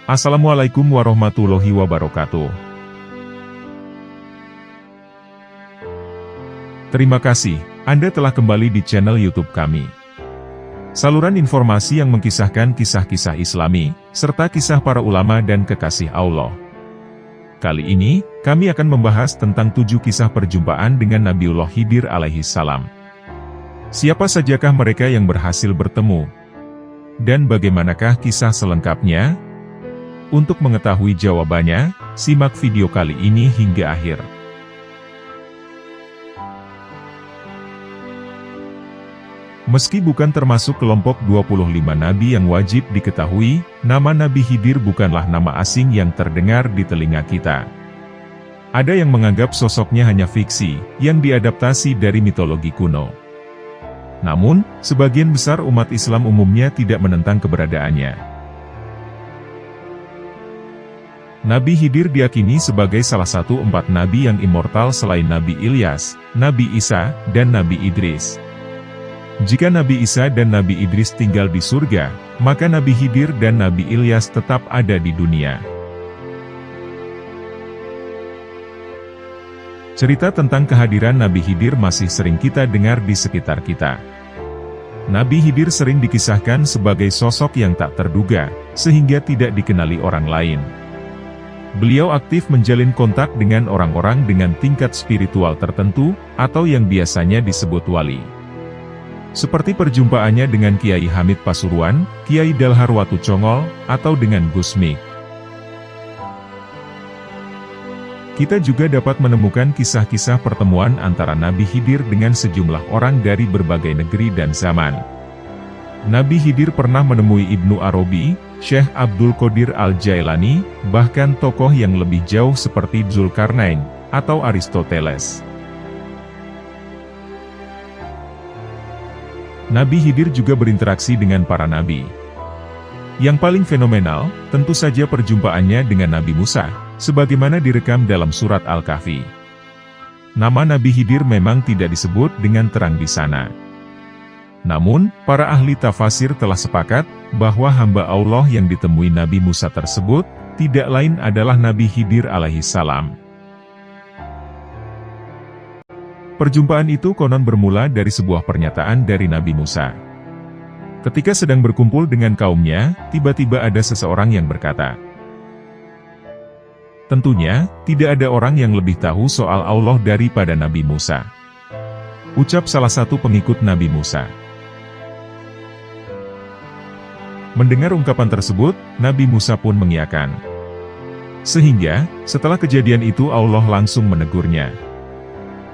Assalamualaikum warahmatullahi wabarakatuh. Terima kasih, Anda telah kembali di channel YouTube kami. Saluran informasi yang mengkisahkan kisah-kisah Islami, serta kisah para ulama dan kekasih Allah. Kali ini, kami akan membahas tentang 7 kisah perjumpaan dengan Nabiullah Khidir alaihi salam. Siapa sajakah mereka yang berhasil bertemu? Dan bagaimanakah kisah selengkapnya? Untuk mengetahui jawabannya, simak video kali ini hingga akhir. Meski bukan termasuk kelompok 25 nabi yang wajib diketahui, nama Nabi Khidir bukanlah nama asing yang terdengar di telinga kita. Ada yang menganggap sosoknya hanya fiksi, yang diadaptasi dari mitologi kuno. Namun, sebagian besar umat Islam umumnya tidak menentang keberadaannya. Nabi Khidir diyakini sebagai salah satu 4 nabi yang immortal selain Nabi Ilyas, Nabi Isa, dan Nabi Idris. Jika Nabi Isa dan Nabi Idris tinggal di surga, maka Nabi Khidir dan Nabi Ilyas tetap ada di dunia. Cerita tentang kehadiran Nabi Khidir masih sering kita dengar di sekitar kita. Nabi Khidir sering dikisahkan sebagai sosok yang tak terduga, sehingga tidak dikenali orang lain. Beliau aktif menjalin kontak dengan orang-orang dengan tingkat spiritual tertentu, atau yang biasanya disebut wali. Seperti perjumpaannya dengan Kiai Hamid Pasuruan, Kiai Dalhar Watu Congol, atau dengan Gus Mik. Kita juga dapat menemukan kisah-kisah pertemuan antara Nabi Khidir dengan sejumlah orang dari berbagai negeri dan zaman. Nabi Khidir pernah menemui Ibnu Arabi, Syekh Abdul Qadir Al-Jailani, bahkan tokoh yang lebih jauh seperti Zulkarnain, atau Aristoteles. Nabi Khidir juga berinteraksi dengan para nabi. Yang paling fenomenal, tentu saja perjumpaannya dengan Nabi Musa, sebagaimana direkam dalam surat Al-Kahfi. Nama Nabi Khidir memang tidak disebut dengan terang di sana. Namun, para ahli tafsir telah sepakat bahwa hamba Allah yang ditemui Nabi Musa tersebut tidak lain adalah Nabi Khidir alaihi salam. Perjumpaan itu konon bermula dari sebuah pernyataan dari Nabi Musa. Ketika sedang berkumpul dengan kaumnya, tiba-tiba ada seseorang yang berkata, "Tentunya, tidak ada orang yang lebih tahu soal Allah daripada Nabi Musa." Ucap salah satu pengikut Nabi Musa. Mendengar ungkapan tersebut, Nabi Musa pun mengiyakan. Sehingga, setelah kejadian itu Allah langsung menegurnya.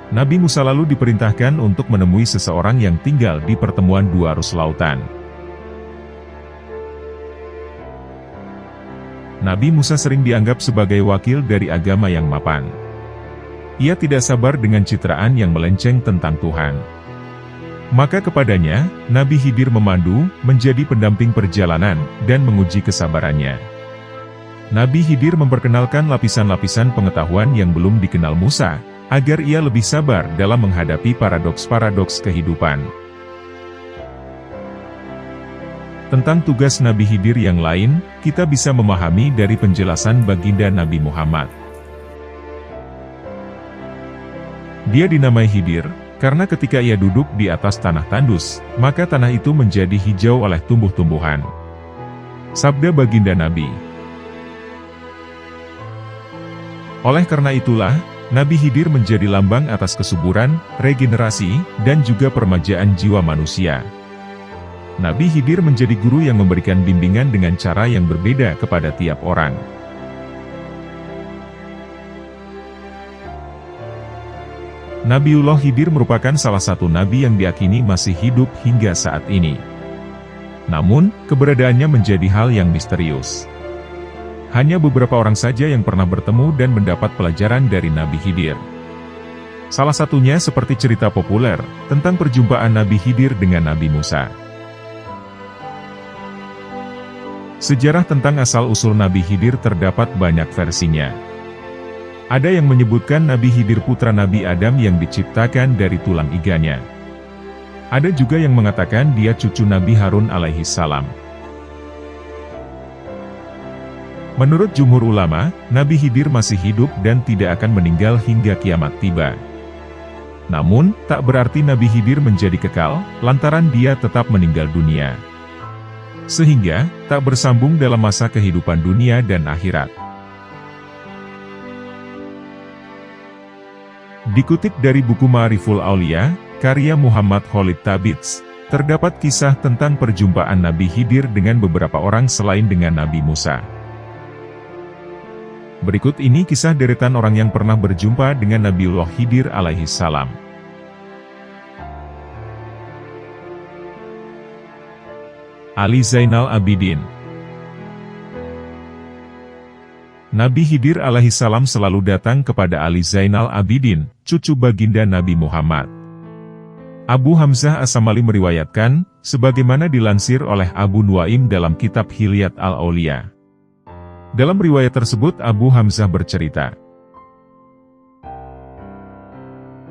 Nabi Musa lalu diperintahkan untuk menemui seseorang yang tinggal di pertemuan 2 arus lautan. Nabi Musa sering dianggap sebagai wakil dari agama yang mapan. Ia tidak sabar dengan citraan yang melenceng tentang Tuhan. Maka kepadanya, Nabi Khidir memandu, menjadi pendamping perjalanan, dan menguji kesabarannya. Nabi Khidir memperkenalkan lapisan-lapisan pengetahuan yang belum dikenal Musa, agar ia lebih sabar dalam menghadapi paradoks-paradoks kehidupan. Tentang tugas Nabi Khidir yang lain, kita bisa memahami dari penjelasan baginda Nabi Muhammad. Dia dinamai Khidir, karena ketika ia duduk di atas tanah tandus, maka tanah itu menjadi hijau oleh tumbuh-tumbuhan. Sabda baginda Nabi. Oleh karena itulah, Nabi Khidir menjadi lambang atas kesuburan, regenerasi, dan juga permajaan jiwa manusia. Nabi Khidir menjadi guru yang memberikan bimbingan dengan cara yang berbeda kepada tiap orang. Nabiullah Khidir merupakan salah satu nabi yang diyakini masih hidup hingga saat ini. Namun, keberadaannya menjadi hal yang misterius. Hanya beberapa orang saja yang pernah bertemu dan mendapat pelajaran dari Nabi Khidir. Salah satunya seperti cerita populer, tentang perjumpaan Nabi Khidir dengan Nabi Musa. Sejarah tentang asal-usul Nabi Khidir terdapat banyak versinya. Ada yang menyebutkan Nabi Khidir putra Nabi Adam yang diciptakan dari tulang iganya. Ada juga yang mengatakan dia cucu Nabi Harun alaihi salam. Menurut jumhur ulama, Nabi Khidir masih hidup dan tidak akan meninggal hingga kiamat tiba. Namun, tak berarti Nabi Khidir menjadi kekal, lantaran dia tetap meninggal dunia. Sehingga, tak bersambung dalam masa kehidupan dunia dan akhirat. Dikutip dari buku Ma'riful Aulia, karya Muhammad Khalid Tabits, terdapat kisah tentang perjumpaan Nabi Khidir dengan beberapa orang selain dengan Nabi Musa. Berikut ini kisah deretan orang yang pernah berjumpa dengan Nabiullah Khidir alaihi salam. Ali Zainal Abidin. Nabi Khidir alaihi salam selalu datang kepada Ali Zainal Abidin, cucu baginda Nabi Muhammad. Abu Hamzah As-Samali meriwayatkan, sebagaimana dilansir oleh Abu Nuaim dalam kitab Hilyat Al-Aulia. Dalam riwayat tersebut Abu Hamzah bercerita,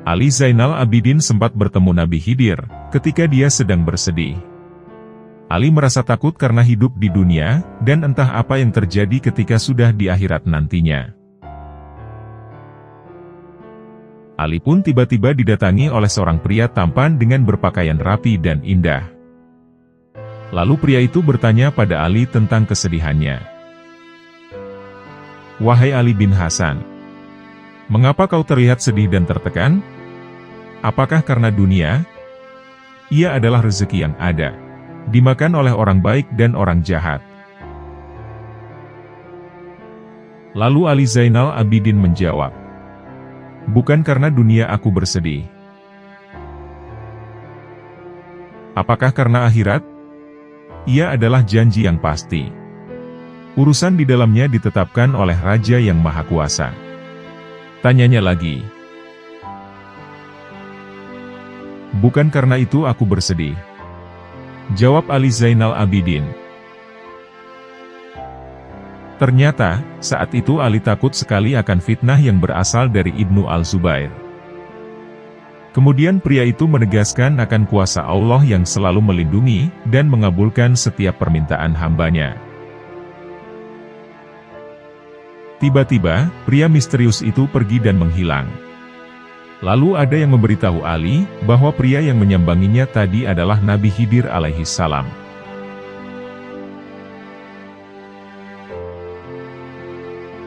Ali Zainal Abidin sempat bertemu Nabi Khidir, ketika dia sedang bersedih. Ali merasa takut karena hidup di dunia, dan entah apa yang terjadi ketika sudah di akhirat nantinya. Ali pun tiba-tiba didatangi oleh seorang pria tampan dengan berpakaian rapi dan indah. Lalu pria itu bertanya pada Ali tentang kesedihannya. Wahai Ali bin Hasan, mengapa kau terlihat sedih dan tertekan? Apakah karena dunia? Ia adalah rezeki yang ada, dimakan oleh orang baik dan orang jahat. Lalu Ali Zainal Abidin menjawab, bukan karena dunia aku bersedih. Apakah karena akhirat? Ia adalah janji yang pasti. Urusan di dalamnya ditetapkan oleh Raja yang Maha Kuasa. Tanyanya lagi, bukan karena itu aku bersedih. Jawab Ali Zainal Abidin. Ternyata, saat itu Ali takut sekali akan fitnah yang berasal dari Ibnu Al-Zubair. Kemudian pria itu menegaskan akan kuasa Allah yang selalu melindungi dan mengabulkan setiap permintaan hambanya. Tiba-tiba, pria misterius itu pergi dan menghilang. Lalu ada yang memberitahu Ali, bahwa pria yang menyambanginya tadi adalah Nabi Khidir alaihi salam.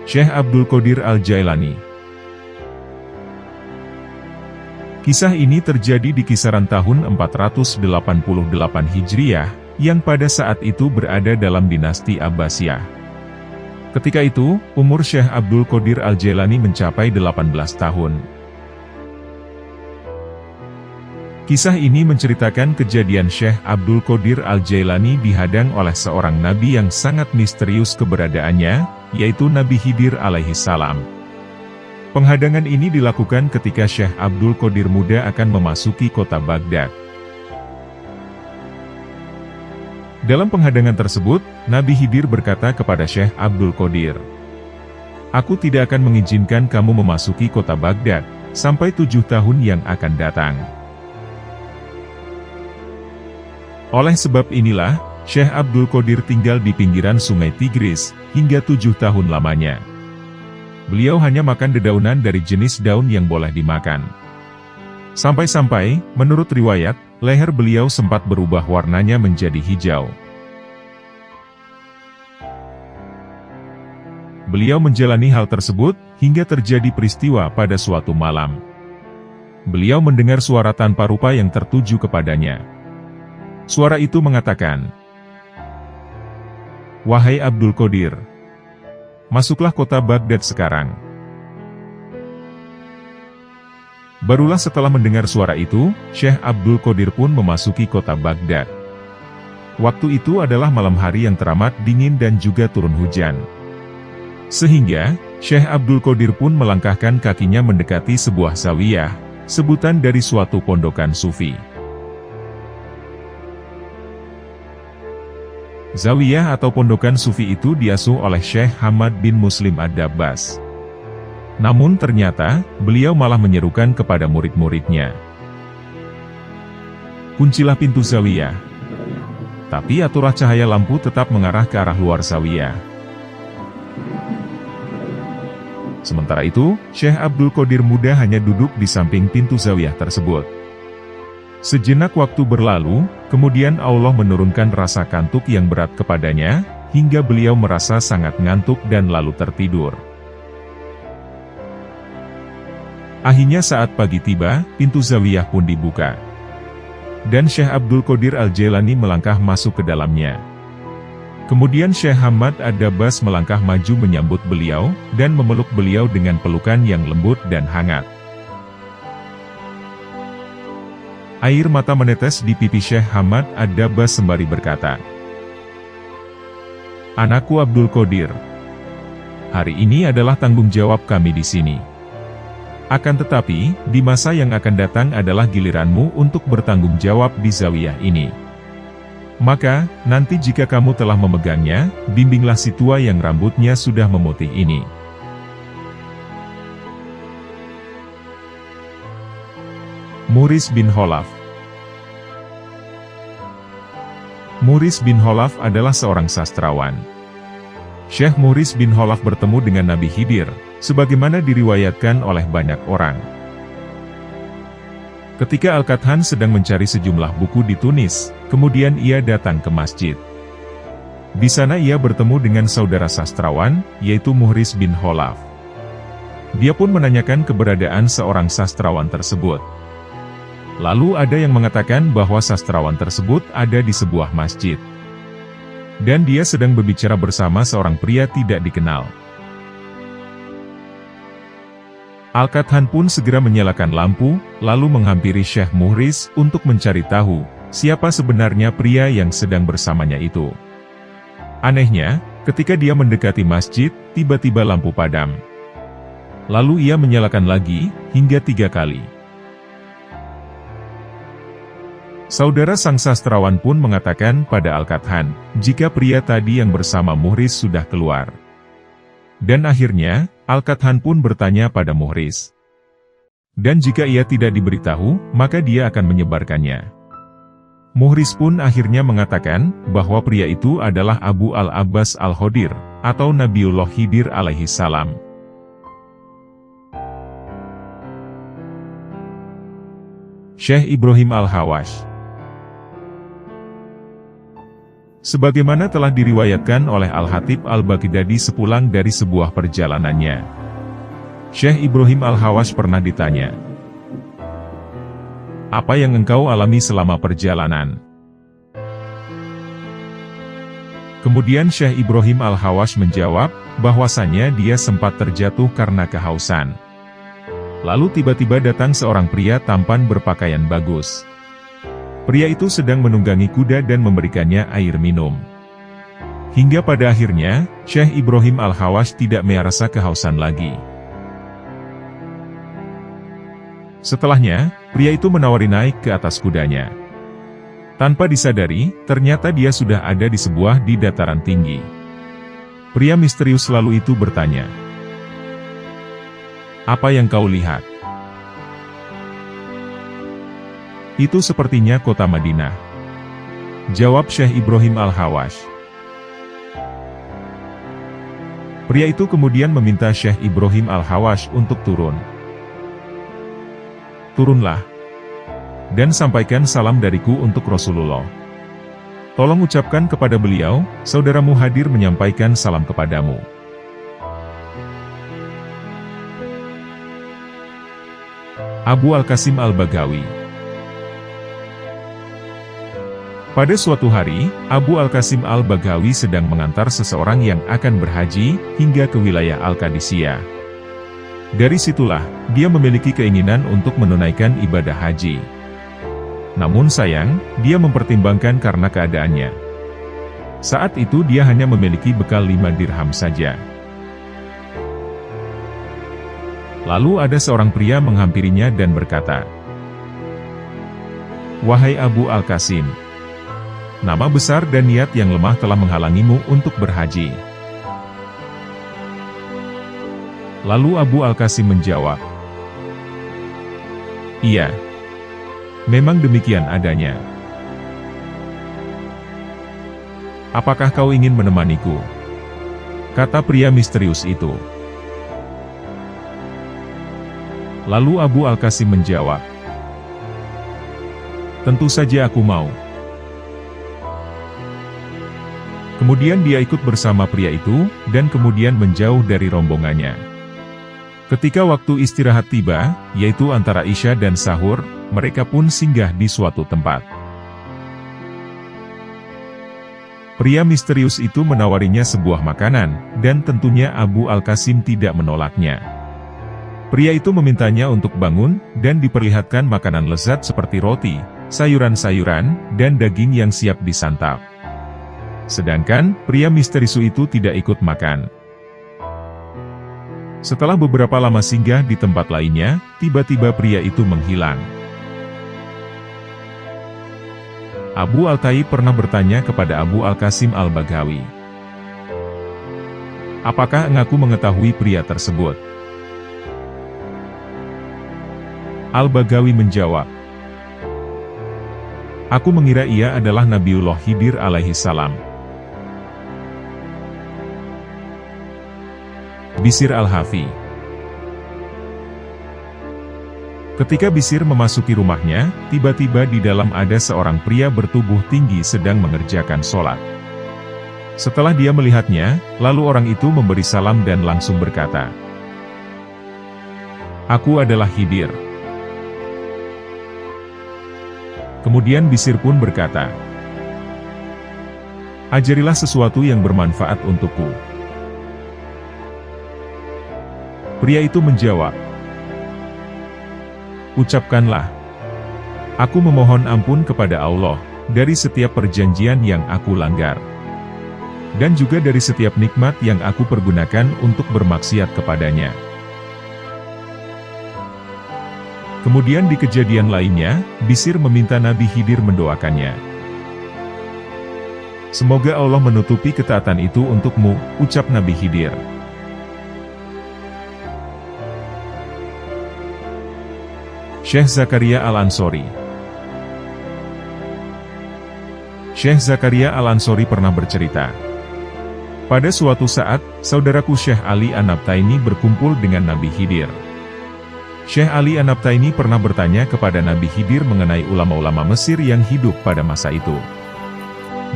Syekh Abdul Qadir Al-Jailani. Kisah ini terjadi di kisaran tahun 488 Hijriah, yang pada saat itu berada dalam dinasti Abbasiyah. Ketika itu, umur Syekh Abdul Qadir Al-Jailani mencapai 18 tahun. Kisah ini menceritakan kejadian Syekh Abdul Qadir Al-Jailani dihadang oleh seorang nabi yang sangat misterius keberadaannya, yaitu Nabi Khidir alaihi salam. Penghadangan ini dilakukan ketika Syekh Abdul Qadir muda akan memasuki kota Baghdad. Dalam penghadangan tersebut, Nabi Khidir berkata kepada Syekh Abdul Qadir, aku tidak akan mengizinkan kamu memasuki kota Baghdad, sampai 7 tahun yang akan datang. Oleh sebab inilah, Syekh Abdul Qadir tinggal di pinggiran sungai Tigris, hingga 7 tahun lamanya. Beliau hanya makan dedaunan dari jenis daun yang boleh dimakan. Sampai-sampai, menurut riwayat, leher beliau sempat berubah warnanya menjadi hijau. Beliau menjalani hal tersebut, hingga terjadi peristiwa pada suatu malam. Beliau mendengar suara tanpa rupa yang tertuju kepadanya. Suara itu mengatakan, wahai Abdul Qadir, masuklah kota Baghdad sekarang. Barulah setelah mendengar suara itu, Syekh Abdul Qadir pun memasuki kota Baghdad. Waktu itu adalah malam hari yang teramat dingin dan juga turun hujan. Sehingga, Syekh Abdul Qadir pun melangkahkan kakinya mendekati sebuah zawiyah, sebutan dari suatu pondokan sufi. Zawiyah atau pondokan sufi itu diasuh oleh Syekh Hamad bin Muslim Ad-Dabbas. Namun ternyata, beliau malah menyerukan kepada murid-muridnya, kuncilah pintu zawiyah. Tapi aturlah cahaya lampu tetap mengarah ke arah luar zawiyah. Sementara itu, Syekh Abdul Qadir muda hanya duduk di samping pintu zawiyah tersebut. Sejenak waktu berlalu, kemudian Allah menurunkan rasa kantuk yang berat kepadanya, hingga beliau merasa sangat ngantuk dan lalu tertidur. Akhirnya saat pagi tiba, pintu zawiyah pun dibuka. Dan Syekh Abdul Qadir Al-Jailani melangkah masuk ke dalamnya. Kemudian Syekh Hamad Ad-Dabbas melangkah maju menyambut beliau, dan memeluk beliau dengan pelukan yang lembut dan hangat. Air mata menetes di pipi Syekh Hamad Ad-Dabbas sembari berkata, "Anakku Abdul Qadir, hari ini adalah tanggung jawab kami di sini. Akan tetapi, di masa yang akan datang adalah giliranmu untuk bertanggung jawab di zawiyah ini. Maka, nanti jika kamu telah memegangnya, bimbinglah si tua yang rambutnya sudah memutih ini." Muhriz bin Khalaf. Muhriz bin Khalaf adalah seorang sastrawan. Syekh Muhriz bin Khalaf bertemu dengan Nabi Khidir, sebagaimana diriwayatkan oleh banyak orang. Ketika Al-Qadhan sedang mencari sejumlah buku di Tunis, kemudian ia datang ke masjid. Di sana ia bertemu dengan saudara sastrawan, yaitu Muhriz bin Khalaf. Dia pun menanyakan keberadaan seorang sastrawan tersebut. Lalu ada yang mengatakan bahwa sastrawan tersebut ada di sebuah masjid. Dan dia sedang berbicara bersama seorang pria tidak dikenal. Al-Qadhan pun segera menyalakan lampu, lalu menghampiri Syekh Muhriz untuk mencari tahu, siapa sebenarnya pria yang sedang bersamanya itu. Anehnya, ketika dia mendekati masjid, tiba-tiba lampu padam. Lalu ia menyalakan lagi, hingga 3 kali. Saudara sang sastrawan pun mengatakan pada Al-Qadhan, jika pria tadi yang bersama Muhriz sudah keluar. Dan akhirnya, Al-Qadhan pun bertanya pada Muhriz. Dan jika ia tidak diberitahu, maka dia akan menyebarkannya. Muhriz pun akhirnya mengatakan, bahwa pria itu adalah Abu Al-Abbas Al-Khodir, atau Nabiullah Khidir alaihi salam. Syekh Ibrahim Al-Hawash. Sebagaimana telah diriwayatkan oleh Al-Hatib Al-Baghdadi sepulang dari sebuah perjalanannya. Syekh Ibrahim Al-Hawash pernah ditanya, "Apa yang engkau alami selama perjalanan?" Kemudian Syekh Ibrahim Al-Hawash menjawab, bahwasannya dia sempat terjatuh karena kehausan. Lalu tiba-tiba datang seorang pria tampan berpakaian bagus. Pria itu sedang menunggangi kuda dan memberikannya air minum. Hingga pada akhirnya, Syekh Ibrahim Al-Hawash tidak merasa kehausan lagi. Setelahnya, pria itu menawari naik ke atas kudanya. Tanpa disadari, ternyata dia sudah ada di dataran tinggi. Pria misterius lalu itu bertanya, "Apa yang kau lihat?" "Itu sepertinya kota Madinah," jawab Syekh Ibrahim Al-Hawash. Pria itu kemudian meminta Syekh Ibrahim Al-Hawash untuk turun. "Turunlah, dan sampaikan salam dariku untuk Rasulullah. Tolong ucapkan kepada beliau, saudaramu hadir menyampaikan salam kepadamu." Abu Al-Qasim Al-Baghawi. Pada suatu hari, Abu Al-Qasim Al-Baghawi sedang mengantar seseorang yang akan berhaji, hingga ke wilayah Al-Qadisiyah. Dari situlah, dia memiliki keinginan untuk menunaikan ibadah haji. Namun sayang, dia mempertimbangkan karena keadaannya. Saat itu dia hanya memiliki bekal 5 dirham saja. Lalu ada seorang pria menghampirinya dan berkata, "Wahai Abu Al-Qasim, nama besar dan niat yang lemah telah menghalangimu untuk berhaji." Lalu Abu Al-Qasim menjawab, "Iya, memang demikian adanya. Apakah kau ingin menemaniku?" kata pria misterius itu. Lalu Abu Al-Qasim menjawab, "Tentu saja aku mau." Kemudian dia ikut bersama pria itu, dan kemudian menjauh dari rombongannya. Ketika waktu istirahat tiba, yaitu antara Isya dan sahur, mereka pun singgah di suatu tempat. Pria misterius itu menawarinya sebuah makanan, dan tentunya Abu Al-Qasim tidak menolaknya. Pria itu memintanya untuk bangun, dan diperlihatkan makanan lezat seperti roti, sayuran-sayuran, dan daging yang siap disantap. Sedangkan, pria misterius itu tidak ikut makan. Setelah beberapa lama singgah di tempat lainnya, tiba-tiba pria itu menghilang. Abu Al-Taib pernah bertanya kepada Abu Al-Qasim Al-Baghawi, "Apakah engkau mengetahui pria tersebut?" Al-Baghawi menjawab, "Aku mengira ia adalah Nabiullah Khidir alaihi salam." Bishr Al-Hafi. Ketika Bishr memasuki rumahnya, tiba-tiba di dalam ada seorang pria bertubuh tinggi sedang mengerjakan sholat. Setelah dia melihatnya, lalu orang itu memberi salam dan langsung berkata, "Aku adalah Khidir." Kemudian Bishr pun berkata, "Ajarilah sesuatu yang bermanfaat untukku." Pria itu menjawab, "Ucapkanlah, aku memohon ampun kepada Allah, dari setiap perjanjian yang aku langgar, dan juga dari setiap nikmat yang aku pergunakan untuk bermaksiat kepadanya." Kemudian di kejadian lainnya, Bishr meminta Nabi Khidir mendoakannya. "Semoga Allah menutupi ketaatan itu untukmu," ucap Nabi Khidir. Syekh Zakaria Al-Ansori. Syekh Zakaria Al-Ansori pernah bercerita, "Pada suatu saat, saudaraku Syekh Ali An-Nabtaini berkumpul dengan Nabi Khidir." Syekh Ali An-Nabtaini pernah bertanya kepada Nabi Khidir mengenai ulama-ulama Mesir yang hidup pada masa itu.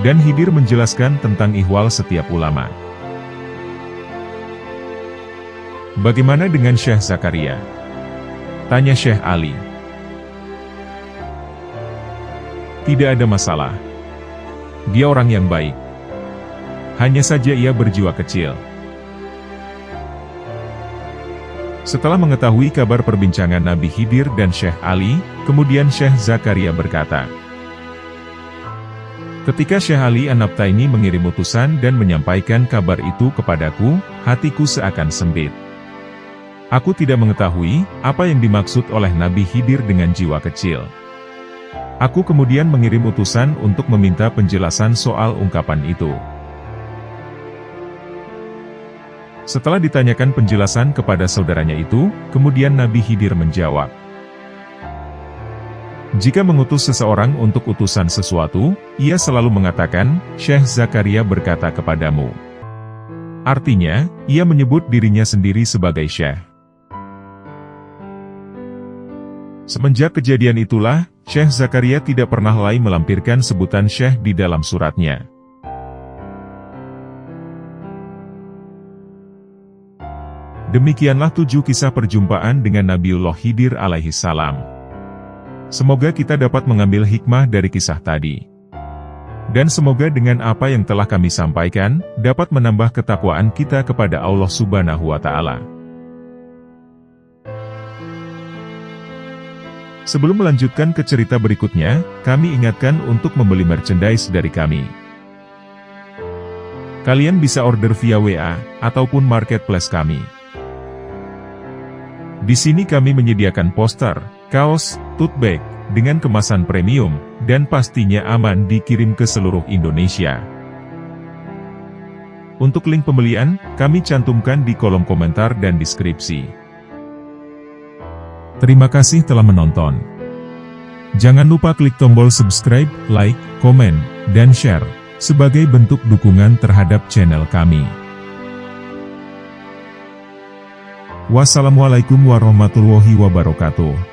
Dan Khidir menjelaskan tentang ihwal setiap ulama. "Bagaimana dengan Syekh Zakaria?" tanya Syekh Ali. "Tidak ada masalah. Dia orang yang baik. Hanya saja ia berjiwa kecil." Setelah mengetahui kabar perbincangan Nabi Khidir dan Syekh Ali, kemudian Syekh Zakaria berkata, "Ketika Syekh Ali An-Nabtaini mengirim utusan dan menyampaikan kabar itu kepadaku, hatiku seakan sempit. Aku tidak mengetahui apa yang dimaksud oleh Nabi Khidir dengan jiwa kecil. Aku kemudian mengirim utusan untuk meminta penjelasan soal ungkapan itu. Setelah ditanyakan penjelasan kepada saudaranya itu, kemudian Nabi Khidir menjawab, jika mengutus seseorang untuk utusan sesuatu, ia selalu mengatakan, Syekh Zakaria berkata kepadamu. Artinya, ia menyebut dirinya sendiri sebagai Syekh. Semenjak kejadian itulah, Syekh Zakaria tidak pernah lagi melampirkan sebutan Syekh di dalam suratnya. Demikianlah 7 kisah perjumpaan dengan Nabiullah Khidir alaihi salam. Semoga kita dapat mengambil hikmah dari kisah tadi. Dan semoga dengan apa yang telah kami sampaikan, dapat menambah ketakwaan kita kepada Allah Subhanahu wa Ta'ala. Sebelum melanjutkan ke cerita berikutnya, kami ingatkan untuk membeli merchandise dari kami. Kalian bisa order via WA, ataupun marketplace kami. Di sini kami menyediakan poster, kaos, tote bag, dengan kemasan premium, dan pastinya aman dikirim ke seluruh Indonesia. Untuk link pembelian, kami cantumkan di kolom komentar dan deskripsi. Terima kasih telah menonton. Jangan lupa klik tombol subscribe, like, komen, dan share, sebagai bentuk dukungan terhadap channel kami. Wassalamualaikum warahmatullahi wabarakatuh.